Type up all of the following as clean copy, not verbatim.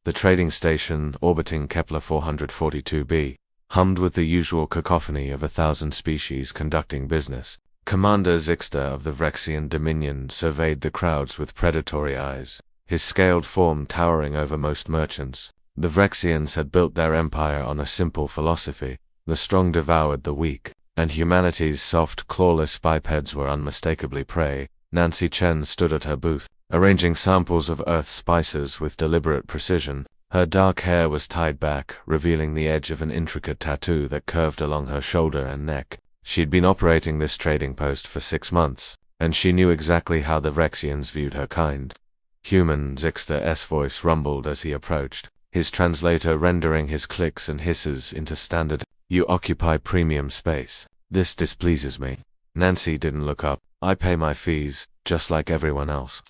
The trading station, orbiting Kepler 442b, hummed with the usual cacophony of 1,000 species conducting business. Commander Zixter of the Vrexian Dominion surveyed the crowds with predatory eyes, his scaled form towering over most merchants. The Vrexians had built their empire on a simple philosophy: the strong devoured the weak, and humanity's soft, clawless bipeds were unmistakably prey. Nancy Chen stood at her booth, arranging samples of Earth's spices with deliberate precision. Her dark hair was tied back, revealing the edge of an intricate tattoo that curved along her shoulder and neck. She'd been operating this trading post for 6 months, and she knew exactly how the Vrexians viewed her kind. Human, Zixter's voice rumbled as he approached, his translator rendering his clicks and hisses into standard. You occupy premium space. This displeases me. Nancy didn't look up. I pay my fees, just like everyone else.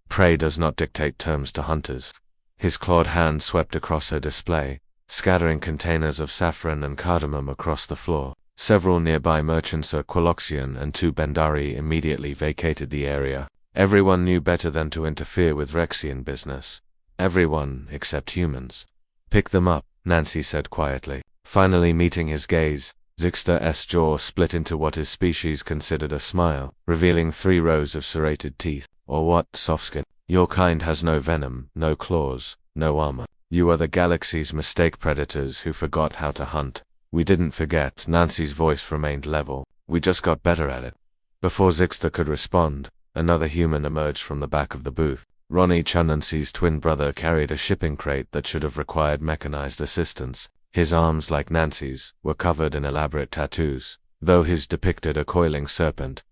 Prey does not dictate terms to hunters. His clawed hand swept across her display, scattering containers of saffron and cardamom across the floor. Several nearby merchants, a Qualoxian and 2 Bendari, immediately vacated the area. Everyone knew better than to interfere with Rexian business. Everyone except humans. Pick them up, Nancy said quietly. Finally meeting his gaze, Zixter's jaw split into what his species considered a smile, revealing 3 rows of serrated teeth. Or what, softskin? Your kind has no venom, no claws, no armor. You are the galaxy's mistake predators who forgot how to hunt. We didn't forget. Nancy's voice remained level. We just got better at it. Before Zixter could respond, another human emerged from the back of the booth. Ronnie Nancy's twin brother carried a shipping crate that should have required mechanized assistance. His arms, like Nancy's, were covered in elaborate tattoos, though his depicted a coiling serpent.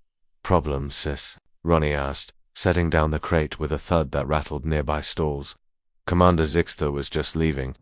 Problem, sis? Ronnie asked, setting down the crate with a thud that rattled nearby stalls. Commander Zixter was just leaving,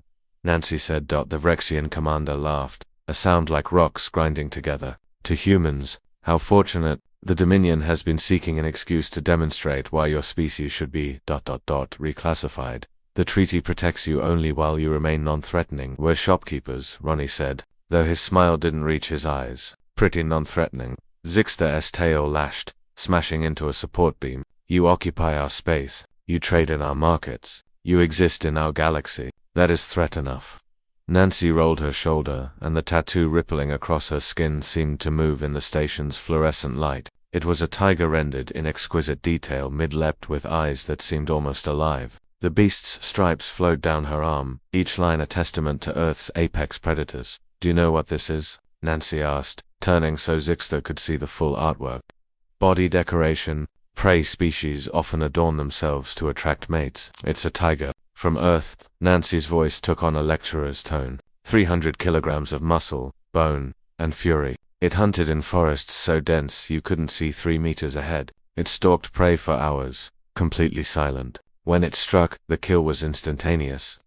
Nancy said. The Vrexian commander laughed, a sound like rocks grinding together. To humans, how fortunate. The Dominion has been seeking an excuse to demonstrate why your species should be ... reclassified. The treaty protects you only while you remain non-threatening. We're shopkeepers, Ronnie said, though his smile didn't reach his eyes. Pretty non-threatening. Zixter's tail lashed, smashing into a support beam. You occupy our space. You trade in our markets. You exist in our galaxy. That is threat enough. Nancy rolled her shoulder, and the tattoo rippling across her skin seemed to move in the station's fluorescent light. It was a tiger rendered in exquisite detail, mid-leapt with eyes that seemed almost alive. The beast's stripes flowed down her arm, each line a testament to Earth's apex predators. Do you know what this is? Nancy asked, turning so Zixter could see the full artwork. Body decoration. Prey species often adorn themselves to attract mates. It's a tiger. From Earth, Nancy's voice took on a lecturer's tone. 300 kilograms of muscle, bone, and fury. It hunted in forests so dense you couldn't see 3 meters ahead. It stalked prey for hours, completely silent. When it struck, the kill was instantaneous.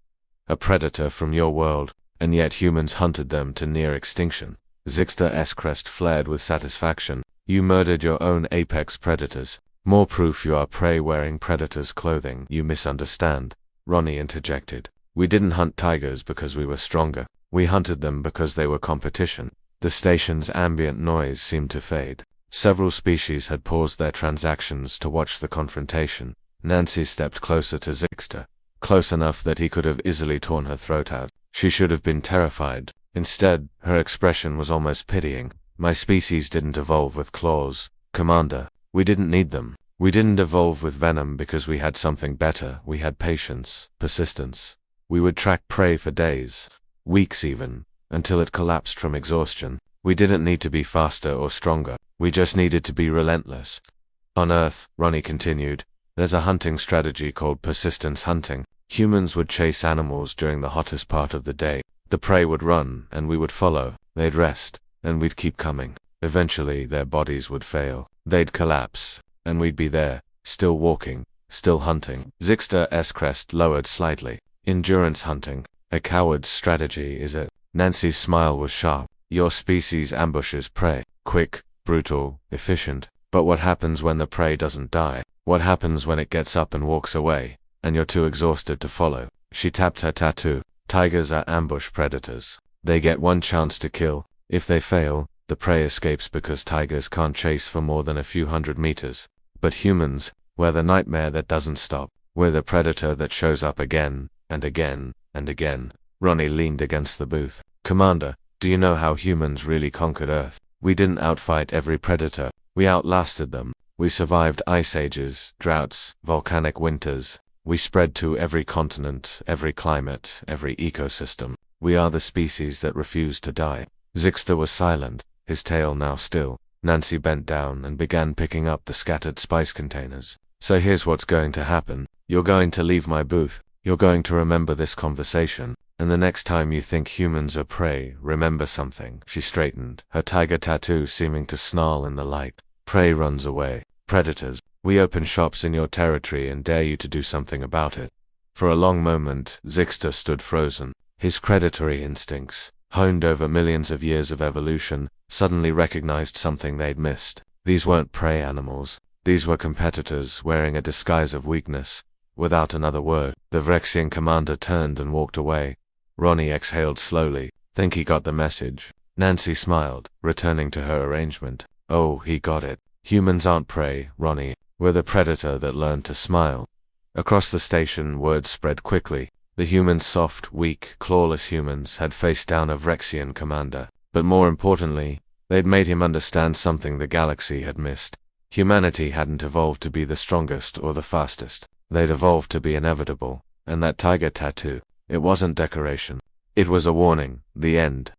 A predator from your world, and yet humans hunted them to near extinction. Zixter's crest flared with satisfaction. You murdered your own apex predators. More proof you are prey wearing predators' clothing. You misunderstand, Ronnie interjected. We didn't hunt tigers because we were stronger. We hunted them because they were competition. The station's ambient noise seemed to fade. Several species had paused their transactions to watch the confrontation. Nancy stepped closer to Zixter, close enough that he could have easily torn her throat out. She should have been terrified. Instead, her expression was almost pitying. My species didn't evolve with claws, Commander. We didn't need them. We didn't evolve with venom because we had something better. We had patience, persistence. We would track prey for days, weeks even, until it collapsed from exhaustion. We didn't need to be faster or stronger. We just needed to be relentless. On Earth, Ronnie continued, there's a hunting strategy called persistence hunting. Humans would chase animals during the hottest part of the day. The prey would run, and we would follow. They'd rest, and we'd keep coming. Eventually, their bodies would fail. They'd collapse, and we'd be there, still walking, still hunting. Zixter's crest lowered slightly. Endurance hunting. A coward's strategy, is it? Nancy's smile was sharp. Your species ambushes prey. Quick, brutal, efficient. But what happens when the prey doesn't die? What happens when it gets up and walks away, and you're too exhausted to follow? She tapped her tattoo. Tigers are ambush predators. They get one chance to kill. If they fail, the prey escapes because tigers can't chase for more than a few hundred meters. But humans, we're the nightmare that doesn't stop. We're the predator that shows up again and again, and again. Ronnie leaned against the booth. Commander, do you know how humans really conquered Earth? We didn't outfight every predator. We outlasted them. We survived ice ages, droughts, volcanic winters. We spread to every continent, every climate, every ecosystem. We are the species that refuse to die. Zixter was silent, his tail now still. Nancy bent down and began picking up the scattered spice containers. So here's what's going to happen. You're going to leave my booth. You're going to remember this conversation. And the next time you think humans are prey, remember something. She straightened, her tiger tattoo seeming to snarl in the light. Prey runs away. Predators. We open shops in your territory and dare you to do something about it. For a long moment, Zixter stood frozen. His predatory instincts, honed over millions of years of evolution, suddenly recognized something they'd missed. These weren't prey animals. These were competitors wearing a disguise of weakness. Without another word, the Vrexian commander turned and walked away. Ronnie exhaled slowly. Think he got the message? Nancy smiled, returning to her arrangement. Oh, he got it. Humans aren't prey, Ronnie. We're the predator that learned to smile. Across the station, word spread quickly. The humans, soft, weak, clawless humans, had faced down a Vrexian commander. But more importantly, they'd made him understand something the galaxy had missed. Humanity hadn't evolved to be the strongest or the fastest. They'd evolved to be inevitable. And that tiger tattoo, it wasn't decoration. It was a warning, the end.